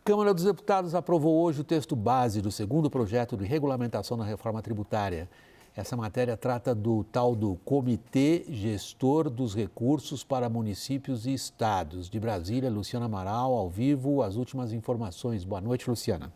Câmara dos Deputados aprovou hoje o texto base do segundo projeto de regulamentação da reforma tributária. Essa matéria trata do tal do Comitê Gestor dos Recursos para Municípios e Estados. De Brasília, Luciana Amaral, ao vivo, as últimas informações. Boa noite, Luciana.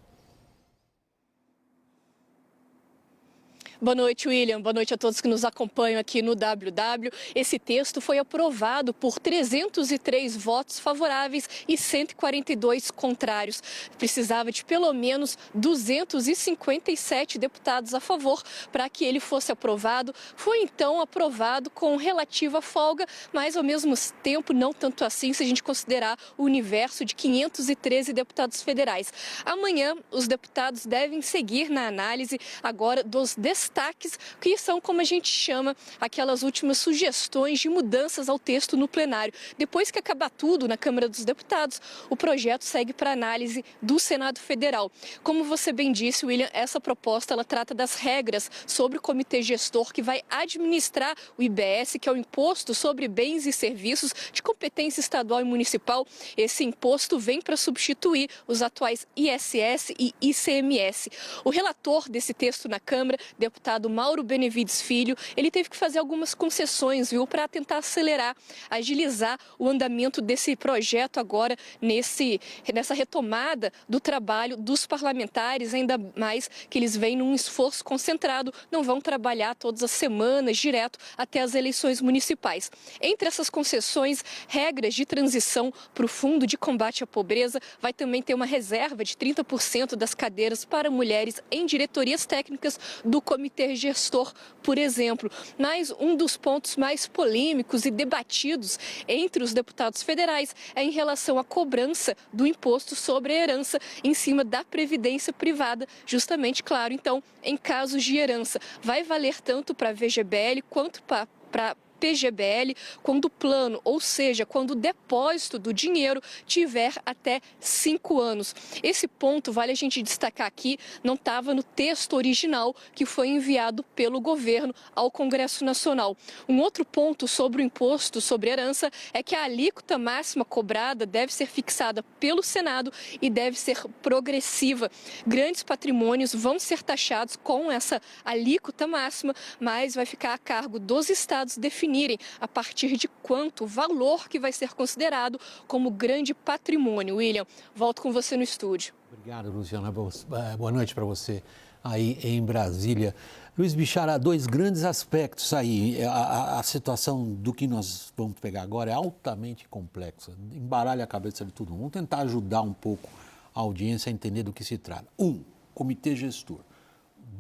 Boa noite, William. Boa noite a todos que nos acompanham aqui no WW. Esse texto foi aprovado por 303 votos favoráveis e 142 contrários. Precisava de pelo menos 257 deputados a favor para que ele fosse aprovado. Foi então aprovado com relativa folga, mas ao mesmo tempo não tanto assim se a gente considerar o universo de 513 deputados federais. Amanhã, os deputados devem seguir na análise agora dos destaques, que são, como a gente chama, aquelas últimas sugestões de mudanças ao texto no plenário. Depois que acabar tudo na Câmara dos Deputados, o projeto segue para análise do Senado Federal. Como você bem disse, William, essa proposta ela trata das regras sobre o comitê gestor que vai administrar o IBS, que é o Imposto sobre Bens e Serviços de competência estadual e municipal. Esse imposto vem para substituir os atuais ISS e ICMS. O relator desse texto na Câmara, deputado Mauro Benevides Filho, ele teve que fazer algumas concessões, para tentar acelerar, agilizar o andamento desse projeto agora nessa retomada do trabalho dos parlamentares, ainda mais que eles vêm num esforço concentrado, não vão trabalhar todas as semanas direto até as eleições municipais. Entre essas concessões, regras de transição para o Fundo de Combate à Pobreza, vai também ter uma reserva de 30% das cadeiras para mulheres em diretorias técnicas do comitê gestor, por exemplo. Mas um dos pontos mais polêmicos e debatidos entre os deputados federais é em relação à cobrança do imposto sobre a herança em cima da previdência privada, justamente, claro, então, em casos de herança. Vai valer tanto para a VGBL quanto para PGBL, quando o plano, ou seja, quando o depósito do dinheiro tiver até 5 anos. Esse ponto, vale a gente destacar aqui, não estava no texto original que foi enviado pelo governo ao Congresso Nacional. Um outro ponto sobre o imposto sobre herança é que a alíquota máxima cobrada deve ser fixada pelo Senado e deve ser progressiva. Grandes patrimônios vão ser taxados com essa alíquota máxima, mas vai ficar a cargo dos estados definirem a partir de quanto valor que vai ser considerado como grande patrimônio. William, volto com você no estúdio. Obrigado, Luciana. Boa noite para você aí em Brasília. Luiz Bichara, há dois grandes aspectos aí. A situação do que nós vamos pegar agora é altamente complexa. Embaralha a cabeça de todo mundo. Vamos tentar ajudar um pouco a audiência a entender do que se trata. 1, comitê gestor.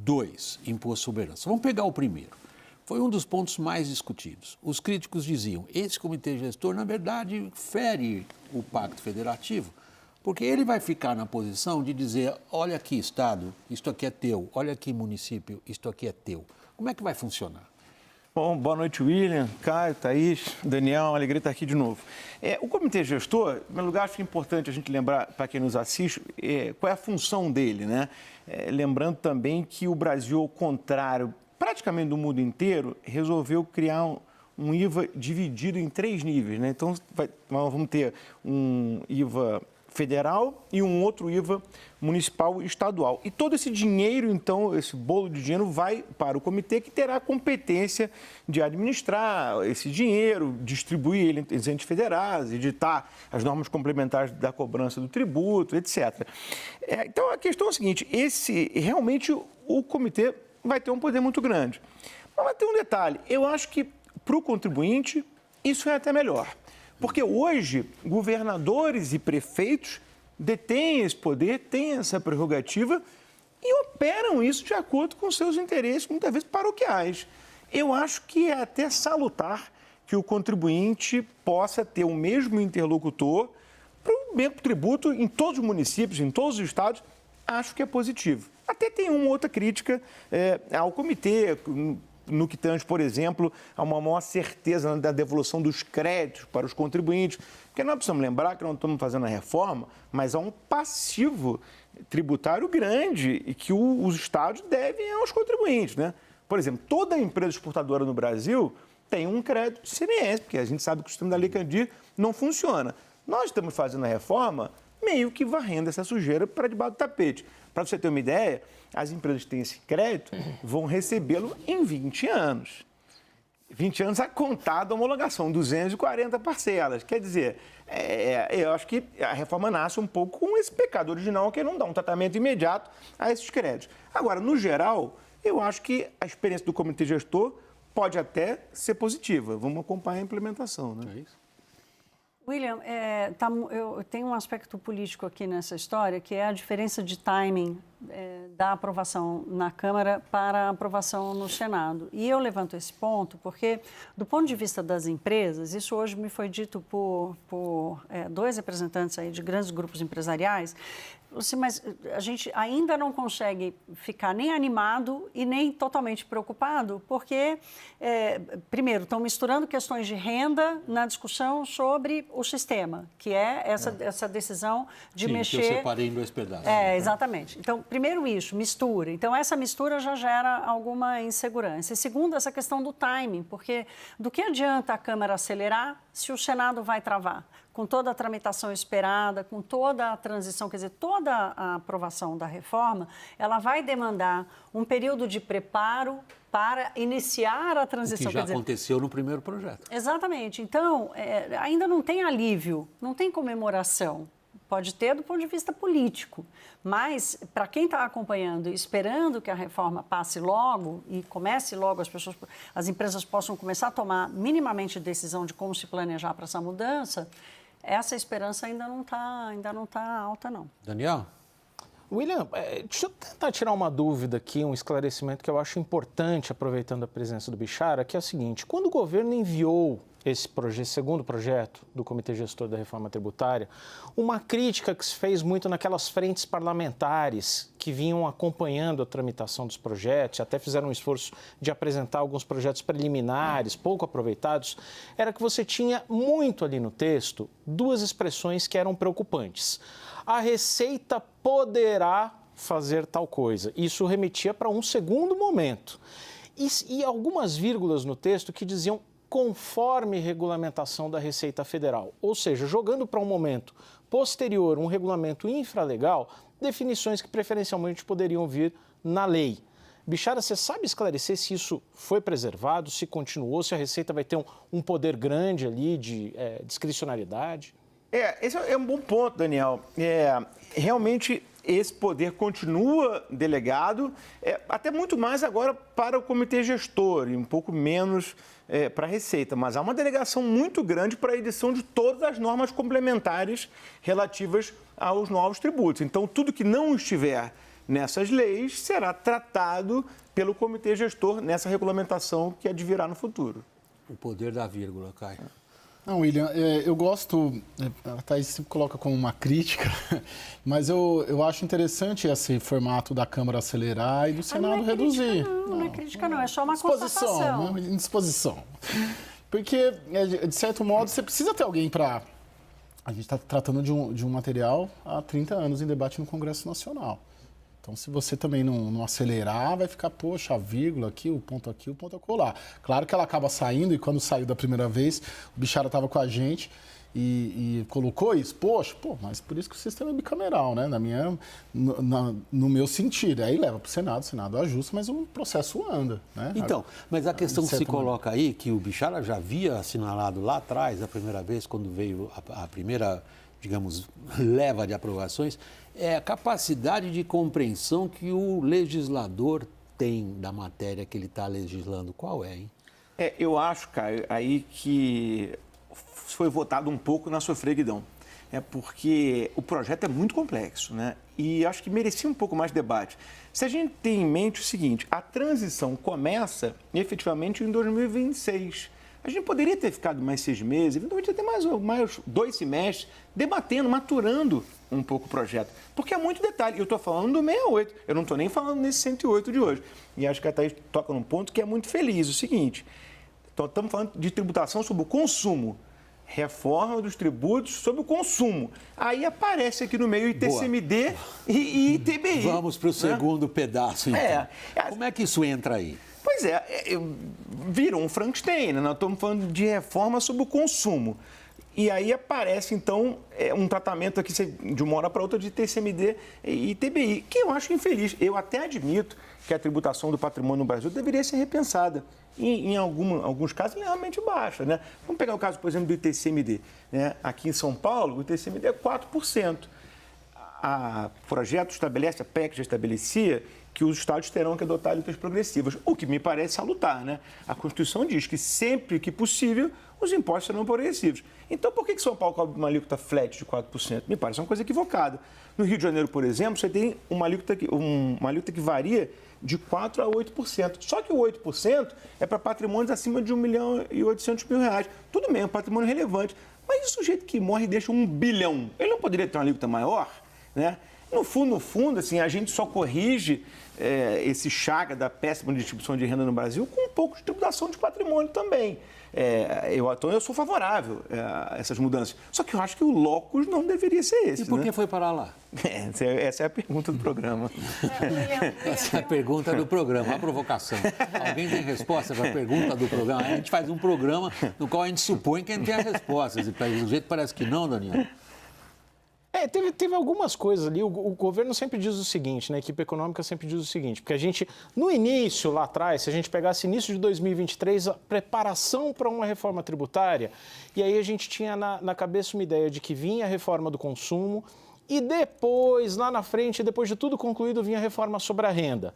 2, imposto sobre herança. Vamos pegar o primeiro. Foi um dos pontos mais discutidos. Os críticos diziam, esse comitê gestor, na verdade, fere o pacto federativo, porque ele vai ficar na posição de dizer, olha aqui, Estado, isto aqui é teu, olha aqui, município, isto aqui é teu. Como é que vai funcionar? Bom, boa noite, William, Caio, Thaís, Daniel, uma alegria estar aqui de novo. O comitê gestor, em primeiro lugar, acho que é importante a gente lembrar, para quem nos assiste, qual é a função dele, né? Lembrando também que o Brasil, ao contrário, praticamente do mundo inteiro, resolveu criar um IVA dividido em 3 níveis, né? Então, nós vamos ter um IVA federal e um outro IVA municipal e estadual. E todo esse dinheiro, então, esse bolo de dinheiro vai para o comitê que terá a competência de administrar esse dinheiro, distribuir ele entre os entes federais, editar as normas complementares da cobrança do tributo, etc. Então, a questão é a seguinte, realmente o comitê vai ter um poder muito grande. Mas vai ter um detalhe, eu acho que para o contribuinte isso é até melhor. Porque hoje, governadores e prefeitos detêm esse poder, têm essa prerrogativa e operam isso de acordo com seus interesses, muitas vezes paroquiais. Eu acho que é até salutar que o contribuinte possa ter o mesmo interlocutor para o mesmo tributo em todos os municípios, em todos os estados. Acho que é positivo. Até tem uma outra crítica ao comitê, no que tange, por exemplo, a uma maior certeza da devolução dos créditos para os contribuintes. Porque nós precisamos lembrar que não estamos fazendo a reforma, mas há um passivo tributário grande e que os estados devem aos contribuintes, né? Por exemplo, toda empresa exportadora no Brasil tem um crédito de ICMS, porque a gente sabe que o sistema da Lei Candir não funciona. Nós estamos fazendo a reforma meio que varrendo essa sujeira para debaixo do tapete. Para você ter uma ideia, as empresas que têm esse crédito vão recebê-lo em 20 anos. 20 anos a contar da homologação, 240 parcelas. Quer dizer, eu acho que a reforma nasce um pouco com esse pecado original, que é não dar um tratamento imediato a esses créditos. Agora, no geral, eu acho que a experiência do comitê gestor pode até ser positiva. Vamos acompanhar a implementação, né? É isso? William, eu tenho um aspecto político aqui nessa história, que é a diferença de timing da aprovação na Câmara para a aprovação no Senado. E eu levanto esse ponto porque, do ponto de vista das empresas, isso hoje me foi dito por dois representantes aí de grandes grupos empresariais, assim, mas a gente ainda não consegue ficar nem animado e nem totalmente preocupado, porque, primeiro, estão misturando questões de renda na discussão sobre o sistema, que é essa decisão de mexer... que eu separei em 2 pedaços. Exatamente. Então, primeiro isso, mistura. Então, essa mistura já gera alguma insegurança. E segundo, essa questão do timing, porque do que adianta a Câmara acelerar se o Senado vai travar? Com toda a tramitação esperada, com toda a transição, quer dizer, toda a aprovação da reforma, ela vai demandar um período de preparo para iniciar a transição. O que já aconteceu no primeiro projeto. Exatamente. Então, ainda não tem alívio, não tem comemoração. Pode ter do ponto de vista político, mas para quem está acompanhando e esperando que a reforma passe logo e comece logo, as empresas possam começar a tomar minimamente decisão de como se planejar para essa mudança, essa esperança ainda não tá alta, não. Daniel? William, deixa eu tentar tirar uma dúvida aqui, um esclarecimento que eu acho importante, aproveitando a presença do Bichara, que é o seguinte: quando o governo enviou esse segundo projeto do Comitê Gestor da Reforma Tributária, uma crítica que se fez muito naquelas frentes parlamentares que vinham acompanhando a tramitação dos projetos, até fizeram um esforço de apresentar alguns projetos preliminares, pouco aproveitados, era que você tinha muito ali no texto 2 expressões que eram preocupantes. A Receita poderá fazer tal coisa. Isso remetia para um segundo momento. E algumas vírgulas no texto que diziam conforme regulamentação da Receita Federal, ou seja, jogando para um momento posterior, um regulamento infralegal, definições que preferencialmente poderiam vir na lei. Bichara, você sabe esclarecer se isso foi preservado, se continuou, se a Receita vai ter um poder grande ali de discricionariedade? Esse é um bom ponto, Daniel. Realmente, esse poder continua delegado, até muito mais agora para o comitê gestor e um pouco menos para a Receita. Mas há uma delegação muito grande para a edição de todas as normas complementares relativas aos novos tributos. Então, tudo que não estiver nessas leis será tratado pelo comitê gestor nessa regulamentação que advirá no futuro. O poder da vírgula, Caio. Não, William, eu gosto, a Thaís sempre coloca como uma crítica, mas eu acho interessante esse formato da Câmara acelerar e do Senado reduzir. Não é crítica não, é só uma disposição, constatação. Né? Indisposição. Porque, de certo modo, você precisa ter alguém para... A gente está tratando de um material há 30 anos em debate no Congresso Nacional. Então, se você também não acelerar, vai ficar, poxa, a vírgula aqui, o ponto acolá. Claro que ela acaba saindo, e quando saiu da primeira vez, o Bichara estava com a gente e colocou isso. Poxa, mas por isso que o sistema é bicameral, né? No meu sentido. Aí leva para o Senado ajusta, mas o processo anda, né? Então, mas a questão que se coloca aí, que o Bichara já havia assinalado lá atrás, a primeira vez, quando veio a primeira, digamos, leva de aprovações, é a capacidade de compreensão que o legislador tem da matéria que ele está legislando. Qual é, hein? Eu acho, Caio, aí que foi votado um pouco na sofreguidão. Porque o projeto é muito complexo, né? E acho que merecia um pouco mais de debate. Se a gente tem em mente o seguinte, a transição começa efetivamente em 2026. A gente poderia ter ficado mais 6 meses, eventualmente até mais 2 semestres, debatendo, maturando um pouco o projeto. Porque é muito detalhe. Eu estou falando do 68, eu não estou nem falando nesse 108 de hoje. E acho que a Thaís toca num ponto que é muito feliz. O seguinte, estamos falando de tributação sobre o consumo. Reforma dos tributos sobre o consumo. Aí aparece aqui no meio ITCMD e ITBI. Vamos para o segundo pedaço, então. Como é que isso entra aí? Pois virou um Frankenstein, né? Nós estamos falando de reforma sobre o consumo. E aí aparece, então, um tratamento aqui de uma hora para outra de TCMD e TBI, que eu acho infeliz. Eu até admito que a tributação do patrimônio no Brasil deveria ser repensada. Em alguns casos, realmente baixa, né? Vamos pegar o caso, por exemplo, do ITCMD. Né? Aqui em São Paulo, o ITCMD é 4%. O projeto estabelece, a PEC já estabelecia, que os estados terão que adotar alíquotas progressivas, o que me parece salutar, né? A Constituição diz que sempre que possível, os impostos serão progressivos. Então, por que São Paulo cobra uma alíquota flat de 4%? Me parece uma coisa equivocada. No Rio de Janeiro, por exemplo, você tem uma alíquota que varia de 4% a 8%. Só que o 8% é para patrimônios acima de R$1.800.000. Tudo bem, é um patrimônio relevante. Mas o sujeito que morre e deixa 1 bilhão, ele não poderia ter uma alíquota maior? Né? No fundo, assim, a gente só corrige esse chaga da péssima distribuição de renda no Brasil com um pouco de tributação de patrimônio também. Então, eu sou favorável a essas mudanças. Só que eu acho que o locus não deveria ser esse. E por que né? foi parar lá? Essa é a pergunta do programa. Essa é a pergunta do programa, a provocação. Alguém tem resposta para a pergunta do programa? A gente faz um programa no qual a gente supõe que a gente tem as respostas. E do jeito parece que não, Daniel. Teve algumas coisas ali. O governo sempre diz o seguinte, né? A equipe econômica sempre diz o seguinte, porque a gente, no início, lá atrás, se a gente pegasse início de 2023, a preparação para uma reforma tributária, e aí a gente tinha na cabeça uma ideia de que vinha a reforma do consumo e depois, lá na frente, depois de tudo concluído, vinha a reforma sobre a renda.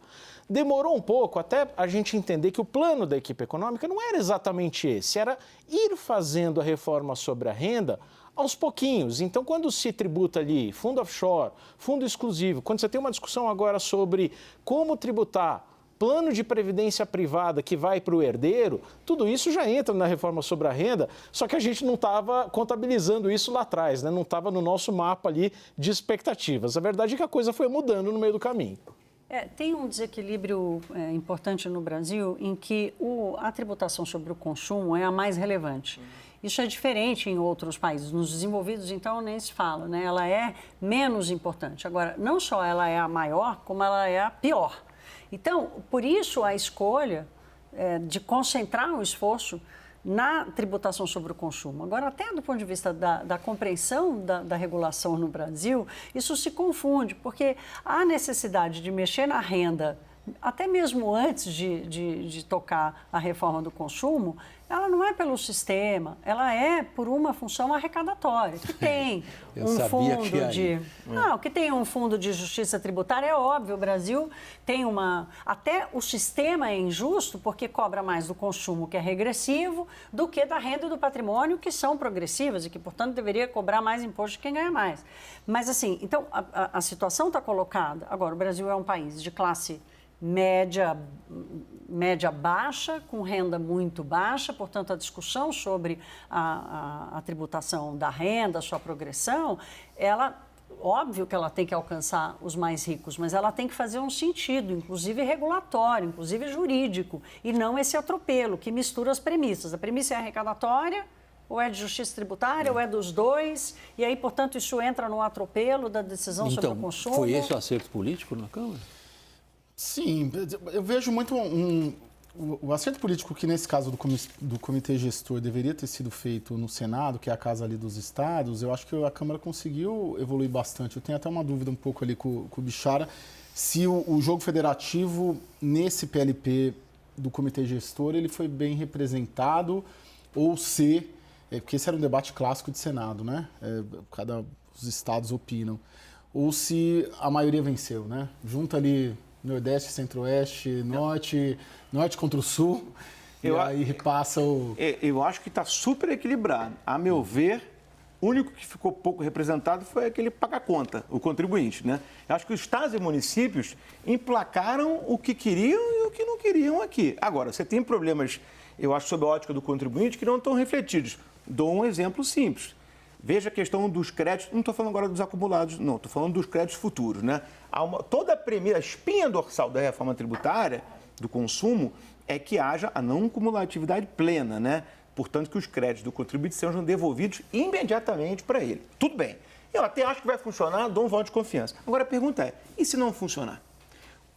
Demorou um pouco até a gente entender que o plano da equipe econômica não era exatamente esse, era ir fazendo a reforma sobre a renda aos pouquinhos. Então, quando se tributa ali fundo offshore, fundo exclusivo, quando você tem uma discussão agora sobre como tributar plano de previdência privada que vai para o herdeiro, tudo isso já entra na reforma sobre a renda, só que a gente não estava contabilizando isso lá atrás, né? Não estava no nosso mapa ali de expectativas. A verdade é que a coisa foi mudando no meio do caminho. Tem um desequilíbrio importante no Brasil em que a tributação sobre o consumo é a mais relevante. Isso é diferente em outros países. Nos desenvolvidos, então, nem se fala, né? Ela é menos importante. Agora, não só ela é a maior, como ela é a pior. Então, por isso a escolha de concentrar o esforço na tributação sobre o consumo. Agora, até do ponto de vista da compreensão da regulação no Brasil, isso se confunde, porque há necessidade de mexer na renda, até mesmo antes de tocar a reforma do consumo, ela não é pelo sistema, ela é por uma função arrecadatória, que tem que tem um fundo de justiça tributária, é óbvio, o Brasil tem até o sistema é injusto porque cobra mais do consumo, que é regressivo, do que da renda e do patrimônio, que são progressivas e que, portanto, deveria cobrar mais imposto de quem ganha mais. Mas, assim, então, a situação está colocada. Agora, o Brasil é um país de classe média baixa, com renda muito baixa, portanto, a discussão sobre a tributação da renda, a sua progressão, óbvio que ela tem que alcançar os mais ricos, mas ela tem que fazer um sentido, inclusive regulatório, inclusive jurídico, e não esse atropelo que mistura as premissas. A premissa é arrecadatória, ou é de justiça tributária, ou é dos dois, e aí, portanto, isso entra no atropelo da decisão sobre o consumo. Foi esse o acerto político na Câmara? Sim, eu vejo muito o acerto político que, nesse caso do comitê gestor, deveria ter sido feito no Senado, que é a casa ali dos estados. Eu acho que a Câmara conseguiu evoluir bastante. Eu tenho até uma dúvida um pouco ali com o Bichara, se o jogo federativo, nesse PLP do comitê gestor, ele foi bem representado, ou se... porque esse era um debate clássico de Senado, né? Os estados opinam. Ou se a maioria venceu, né? Junta ali... Nordeste, Centro-Oeste, Norte contra o Sul, aí repassa o... Eu acho que está super equilibrado. A meu ver, o único que ficou pouco representado foi aquele paga-conta, o contribuinte, né? Eu acho que os estados e municípios emplacaram o que queriam e o que não queriam aqui. Agora, você tem problemas, eu acho, sob a ótica do contribuinte, que não estão refletidos. Dou um exemplo simples. Veja a questão dos créditos, não estou falando agora dos acumulados, não, estou falando dos créditos futuros, né? Toda a premissa, a espinha dorsal da reforma tributária, do consumo, é que haja a não cumulatividade plena, né? Portanto, que os créditos do contribuinte sejam devolvidos imediatamente para ele. Tudo bem. Eu até acho que vai funcionar, dou um voto de confiança. Agora a pergunta é, e se não funcionar?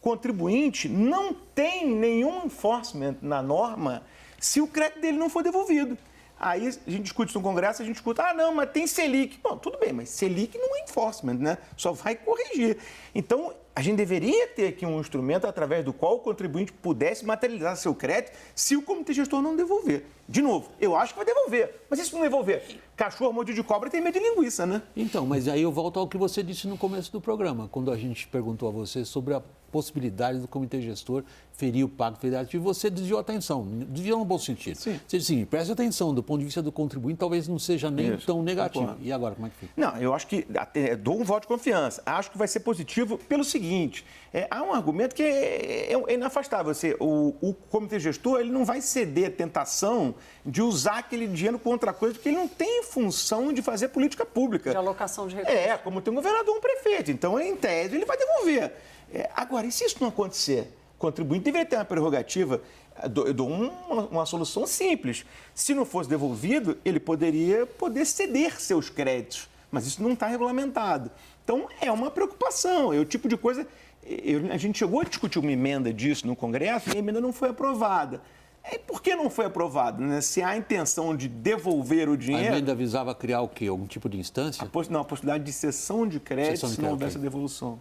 O contribuinte não tem nenhum enforcement na norma se o crédito dele não for devolvido. Aí a gente discute isso no Congresso, a gente discute, não, mas tem Selic. Bom, tudo bem, mas Selic não é enforcement, né? Só vai corrigir. Então, a gente deveria ter aqui um instrumento através do qual o contribuinte pudesse materializar seu crédito se o comitê gestor não devolver. De novo, eu acho que vai devolver. Mas e se não devolver? Cachorro mordido de cobra tem medo de linguiça, né? Então, mas aí eu volto ao que você disse no começo do programa, quando a gente perguntou a você sobre a possibilidade do comitê gestor ferir o pacto federativo, você desviou a atenção, desviou no bom sentido. Sim. Você disse assim, preste atenção, do ponto de vista do contribuinte, talvez não seja nem Isso, tão negativo. concordo. E agora, como é que fica? Não, eu acho que dou um voto de confiança. Acho que vai ser positivo pelo seguinte, há um argumento que é inafastável. O comitê gestor ele não vai ceder à tentação de usar aquele dinheiro contra coisa, porque ele não tem função de fazer política pública. De alocação de recursos. Como tem um governador, um prefeito. Então, em tese, ele vai devolver. Agora, e se isso não acontecer? O contribuinte deveria ter uma prerrogativa. Eu dou uma solução simples. Se não fosse devolvido, ele poder ceder seus créditos. Mas isso não está regulamentado. Então, é uma preocupação. É o tipo de coisa... A gente chegou a discutir uma emenda disso no Congresso e a emenda não foi aprovada. Por que não foi aprovado? Né? Se há a intenção de devolver o dinheiro... A emenda visava criar o quê? Algum tipo de instância? Não, a possibilidade de cessão de crédito se não houvesse a devolução.